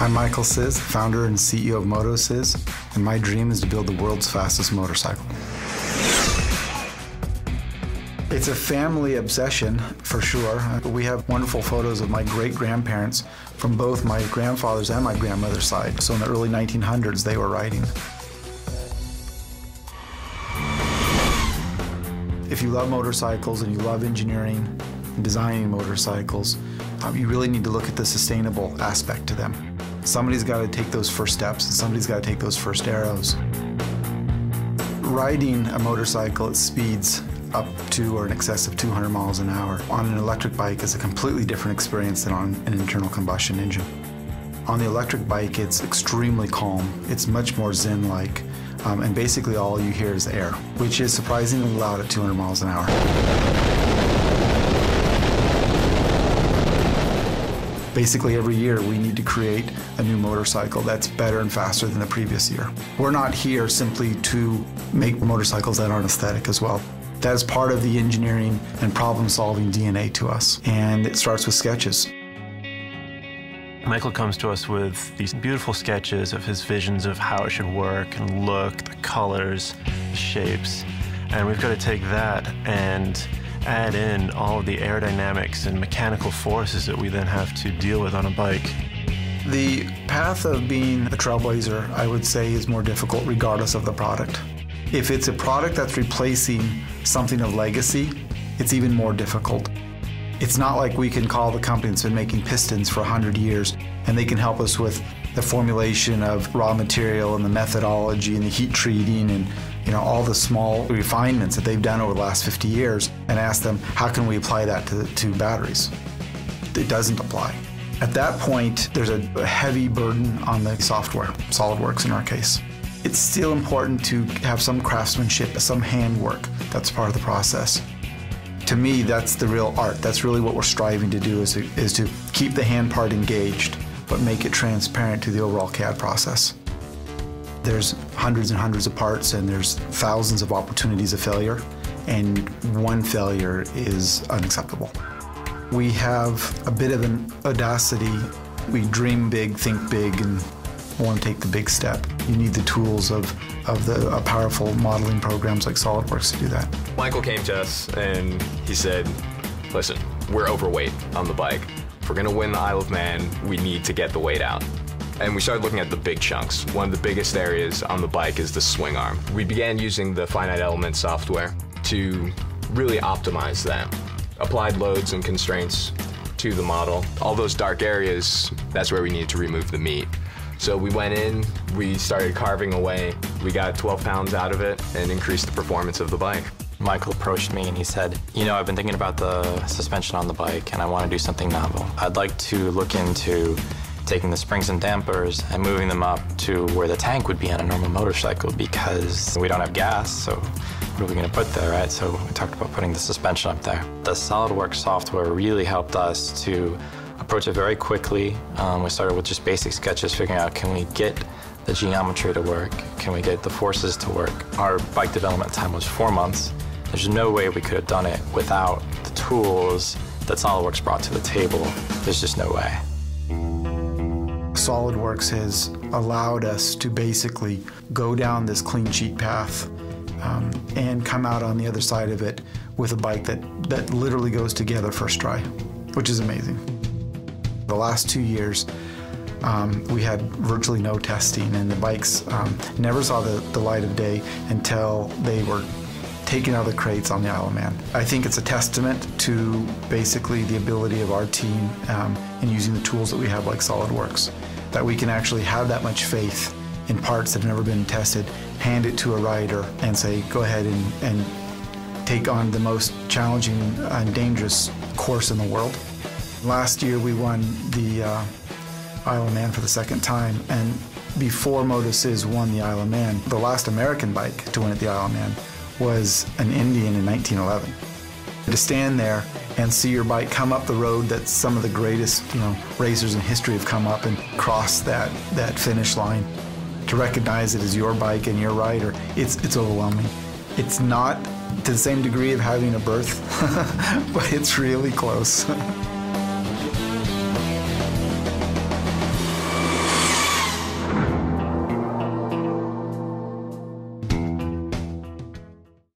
I'm MOTOCZYSZ, founder and CEO of MOTOCZYSZ, and my dream is to build the world's fastest motorcycle. It's a family obsession, for sure. We have wonderful photos of my great-grandparents from both my grandfather's and my grandmother's side. So in the early 1900s, they were riding. If you love motorcycles and you love engineering and designing motorcycles, you really need to look at the sustainable aspect to them. Somebody's got to take those first steps, and somebody's got to take those first arrows. Riding a motorcycle at speeds up to or in excess of 200 miles an hour on an electric bike is a completely different experience than on an internal combustion engine. On the electric bike, it's extremely calm. It's much more zen-like, and basically all you hear is air, which is surprisingly loud at 200 miles an hour. Basically every year we need to create a new motorcycle that's better and faster than the previous year. We're not here simply to make motorcycles that aren't aesthetic as well. That is part of the engineering and problem-solving DNA to us, and it starts with sketches. Michael comes to us with these beautiful sketches of his visions of how it should work and look, the colors, the shapes, and we've got to take that and add in all of the aerodynamics and mechanical forces that we then have to deal with on a bike. The path of being a trailblazer, I would say, is more difficult regardless of the product. If it's a product that's replacing something of legacy, it's even more difficult. It's not like we can call the company that's been making pistons for 100 years and they can help us with the formulation of raw material and the methodology and the heat treating and all the small refinements that they've done over the last 50 years and ask them, how can we apply that to batteries? It doesn't apply. At that point, there's a heavy burden on the software, SolidWorks in our case. It's still important to have some craftsmanship, some handwork. That's part of the process. To me, that's the real art. That's really what we're striving to do, is to keep the hand part engaged, but make it transparent to the overall CAD process. There's hundreds and hundreds of parts, and there's thousands of opportunities of failure, and one failure is unacceptable. We have a bit of an audacity. We dream big, think big, and want to take the big step. You need the tools of the powerful modeling programs like SolidWorks to do that. Michael came to us and he said, listen, we're overweight on the bike. If we're going to win the Isle of Man, we need to get the weight out. And we started looking at the big chunks. One of the biggest areas on the bike is the swing arm. We began using the finite element software to really optimize that. Applied loads and constraints to the model. All those dark areas, that's where we needed to remove the meat. So we went in, we started carving away. We got 12 pounds out of it and increased the performance of the bike. Michael approached me and he said, I've been thinking about the suspension on the bike and I want to do something novel. I'd like to look into taking the springs and dampers and moving them up to where the tank would be on a normal motorcycle, because we don't have gas, so what are we going to put there, right? So we talked about putting the suspension up there. The SolidWorks software really helped us to approach it very quickly. We started with just basic sketches, figuring out, can we get the geometry to work? Can we get the forces to work? Our bike development time was 4 months. There's no way we could have done it without the tools that SolidWorks brought to the table. There's just no way. SolidWorks has allowed us to basically go down this clean sheet path and come out on the other side of it with a bike that literally goes together first try, which is amazing. The last 2 years, we had virtually no testing, and the bikes never saw the light of day until they were taken out of the crates on the Isle of Man. I think it's a testament to basically the ability of our team in using the tools that we have like SolidWorks, that we can actually have that much faith in parts that have never been tested, hand it to a rider and say, go ahead and take on the most challenging and dangerous course in the world. Last year we won the Isle of Man for the second time, and before MOTOCZYSZ won the Isle of Man, the last American bike to win at the Isle of Man was an Indian in 1911. To stand there and see your bike come up the road that some of the greatest racers in history have come up and cross that finish line, to recognize it as your bike and your rider, it's overwhelming. It's not to the same degree of having a birth, but it's really close.